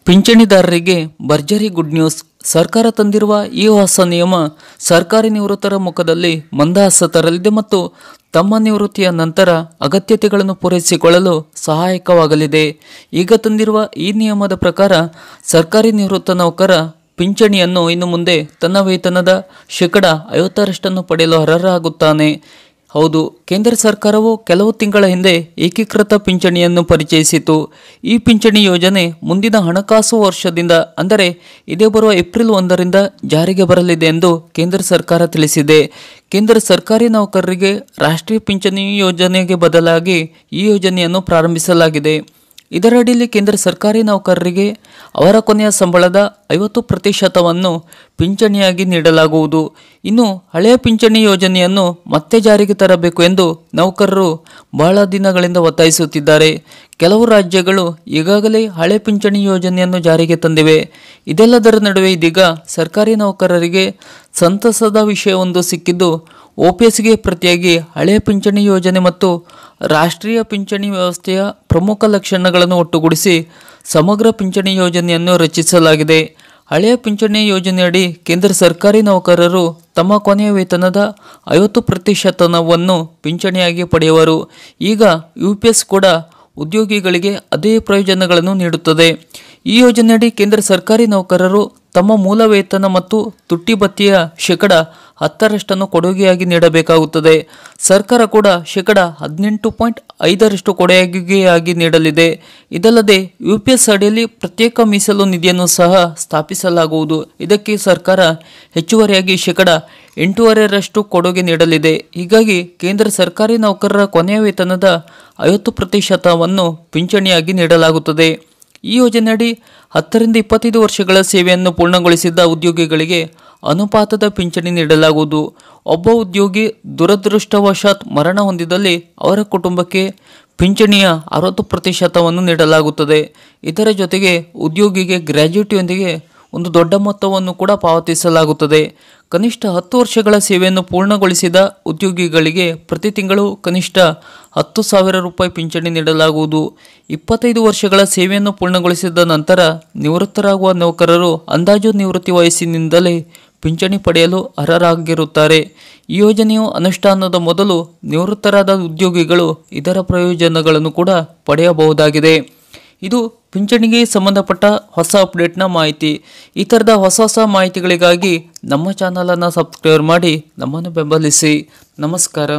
ಪಿಂಚಣಿದಾರರಿಗೆ ಭರ್ಜರಿ good news. ಸರ್ಕಾರ ತಂದಿರುವ ಈ ಹೊಸ ನಿಯಮ ಸರ್ಕಾರಿ ನಿವೃತ್ತರ ಮುಖದಲ್ಲಿ ಮಂದಹಾಸ ತರಲಿದೆ ಮತ್ತು ತಮ್ಮ ನಿವೃತ್ತಿಯ ನಂತರ ಅಗತ್ಯತೆಗಳನ್ನು ಪೂರೈಸಿಕೊಳ್ಳಲು ಸಹಾಯಕವಾಗಲಿದೆ. ಈಗ ತಂದಿರುವ ಈ ನಿಯಮದ ಪ್ರಕಾರ ಸರ್ಕಾರಿ ನಿವೃತ್ತ ನೌಕರ ಪಿಂಚಣಿಯನ್ನು ಇನ್ನು ಮುಂದೆ ತನ್ನ ವೇತನದ 50% ಪಡೆಯಲು ಅರ್ಹರಾಗುತ್ತಾನೆ. ಹೌದು, ಕೇಂದ್ರ ಸರ್ಕಾರವು ಕೆಲವು ತಿಂಗಳ ಹಿಂದೆ ಏಕೀಕೃತ ಪಿಂಚಣಿಯನ್ನು ಪರಿಚಯಿಸಿತು. ಈ ಪಿಂಚಣಿ ಯೋಜನೆ ಮುಂದಿನ ಹಣಕಾಸು ವರ್ಷದಿಂದ ಅಂದರೆ ಇದೇ ಬರುವ ಏಪ್ರಿಲ್ 1ರಿಂದ ಜಾರಿಗೆ ಬರಲಿದೆ ಎಂದು ಕೇಂದ್ರ ಸರ್ಕಾರ ತಿಳಿಸಿದೆ. ಕೇಂದ್ರ ಸರ್ಕಾರಿ ನೌಕರರಿಗೆ ರಾಷ್ಟ್ರೀಯ ಪಿಂಚಣಿ ಯೋಜನೆಗೆ ಬದಲಾಗಿ ಈ ಯೋಜನೆಯನ್ನು ಪ್ರಾರಂಭಿಸಲಾಗಿದೆ. ಇದರಡಿಯಲ್ಲಿ ಕೇಂದ್ರ ಸರ್ಕಾರಿ ನೌಕರರಿಗೆ ಅವರ ಕೊನೆಯ ಸಂಬಳದ 50%ವನ್ನು ಪಿಂಚಣಿಯಾಗಿ ನೀಡಲಾಗುವುದು. ಇನ್ನು ಹಳೆಯ ಪಿಂಚಣಿ ಯೋಜನೆಯನ್ನು ಮತ್ತೆ ಜಾರಿಗೆ ತರಬೇಕು ಎಂದು ನೌಕರರು ಬಹಳ ದಿನಗಳಿಂದ ಒತ್ತಾಯಿಸುತ್ತಿದ್ದಾರೆ. ಕೆಲವು ರಾಜ್ಯಗಳು ಈಗಾಗಲೇ ಹಳೆ ಪಿಂಚಣಿ ಯೋಜನೆಯನ್ನು ಜಾರಿಗೆ ತಂದಿವೆ. ಇದೆಲ್ಲದರ ನಡುವೆ ಇದೀಗ ಸರ್ಕಾರಿ ನೌಕರರಿಗೆ ಸಂತಸದ ವಿಷಯವೊಂದು ಸಿಕ್ಕಿದ್ದು, OPSಗೆ ಪ್ರತಿಯಾಗಿ ಹಳೆಯ ಪಿಂಚಣಿ ಯೋಜನೆ ಮತ್ತು ರಾಷ್ಟ್ರೀಯ ಪಿಂಚಣಿ ವ್ಯವಸ್ಥೆಯ ಪ್ರಮುಖ ಲಕ್ಷಣಗಳನ್ನು ಒಟ್ಟುಗೂಡಿಸಿ ಸಮಗ್ರ ಪಿಂಚಣಿ ಯೋಜನೆಯನ್ನು ರಚಿಸಲಾಗಿದೆ. ಹಳೆಯ ಪಿಂಚಣಿ ಯೋಜನೆಯಡಿ ಕೇಂದ್ರ ಸರ್ಕಾರಿ ನೌಕರರು ತಮ್ಮ ಕೊನೆಯ ವೇತನದ 50%ವನ್ನು ಪಿಂಚಣಿಯಾಗಿ ಪಡೆಯುವರು. ಈಗ UPS ಕೂಡ ಉದ್ಯೋಗಿಗಳಿಗೆ ಅದೇ ಪ್ರಯೋಜನಗಳನ್ನು ನೀಡುತ್ತದೆ. ಈ ಯೋಜನೆಯಡಿ ಕೇಂದ್ರ ಸರ್ಕಾರಿ ನೌಕರರು ತಮ್ಮ ಮೂಲ ವೇತನ ಮತ್ತು ತುಟ್ಟಿ ಭತ್ಯೆಯ 10% ಕೊಡುಗೆಯಾಗಿ ನೀಡಬೇಕಾಗುತ್ತದೆ. ಸರ್ಕಾರ ಕೂಡ 18.5% ಕೊಡುಗೆಯಾಗಿ ನೀಡಲಿದೆ. ಇದಲ್ಲದೆ UPS ಅಡಿಯಲ್ಲಿ ಪ್ರತ್ಯೇಕ ಮೀಸಲು ನಿಧಿಯನ್ನು ಸಹ ಸ್ಥಾಪಿಸಲಾಗುವುದು. ಇದಕ್ಕೆ ಸರ್ಕಾರ ಹೆಚ್ಚುವರಿಯಾಗಿ 8.5% ಕೊಡುಗೆ ನೀಡಲಿದೆ. ಹೀಗಾಗಿ ಕೇಂದ್ರ ಸರ್ಕಾರಿ ನೌಕರರ ಕೊನೆಯ ವೇತನದ 50%ವನ್ನು ಪಿಂಚಣಿಯಾಗಿ ನೀಡಲಾಗುತ್ತದೆ. ಈ ಯೋಜನೆಯಡಿ 10ರಿಂದ 25 ವರ್ಷಗಳ ಸೇವೆಯನ್ನು ಪೂರ್ಣಗೊಳಿಸಿದ ಉದ್ಯೋಗಿಗಳಿಗೆ ಅನುಪಾತದ ಪಿಂಚಣಿ ನೀಡಲಾಗುವುದು. ಒಬ್ಬ ಉದ್ಯೋಗಿ ದುರದೃಷ್ಟವಶಾತ್ ಮರಣ ಹೊಂದಿದಲ್ಲಿ ಅವರ ಕುಟುಂಬಕ್ಕೆ ಪಿಂಚಣಿಯ 60%ವನ್ನು ನೀಡಲಾಗುತ್ತದೆ. ಇದರ ಜೊತೆಗೆ ಉದ್ಯೋಗಿಗೆ ಗ್ರ್ಯಾಚ್ಯುಟಿಯೊಂದಿಗೆ ಒಂದು ದೊಡ್ಡ ಮೊತ್ತವನ್ನು ಕೂಡ ಪಾವತಿಸಲಾಗುತ್ತದೆ. ಕನಿಷ್ಠ 10 ವರ್ಷಗಳ ಸೇವೆಯನ್ನು ಪೂರ್ಣಗೊಳಿಸಿದ ಉದ್ಯೋಗಿಗಳಿಗೆ ಪ್ರತಿ ತಿಂಗಳು ಕನಿಷ್ಠ 10,000 ರೂಪಾಯಿ ಪಿಂಚಣಿ ನೀಡಲಾಗುವುದು. 25 ವರ್ಷಗಳ ಸೇವೆಯನ್ನು ಪೂರ್ಣಗೊಳಿಸಿದ ನಂತರ ನಿವೃತ್ತರಾಗುವ ನೌಕರರು ಅಂದಾಜು ನಿವೃತ್ತಿ ವಯಸ್ಸಿನಿಂದಲೇ ಪಿಂಚಣಿ ಪಡೆಯಲು ಅರ್ಹರಾಗಿರುತ್ತಾರೆ. ಈ ಯೋಜನೆಯು ಅನುಷ್ಠಾನದ ಮೊದಲು ನಿವೃತ್ತರಾದ ಉದ್ಯೋಗಿಗಳು ಇದರ ಪ್ರಯೋಜನಗಳನ್ನು ಕೂಡ ಪಡೆಯಬಹುದಾಗಿದೆ. ಇದು ಪಿಂಚಣಿಗೆ ಸಂಬಂಧಪಟ್ಟ ಹೊಸ ಅಪ್ಡೇಟ್ನ ಮಾಹಿತಿ. ಈ ಥರದ ಹೊಸ ಮಾಹಿತಿಗಳಿಗಾಗಿ ನಮ್ಮ ಚಾನಲನ್ನು ಸಬ್ಸ್ಕ್ರೈಬ್ ಮಾಡಿ ನಮ್ಮನ್ನು ಬೆಂಬಲಿಸಿ. ನಮಸ್ಕಾರ.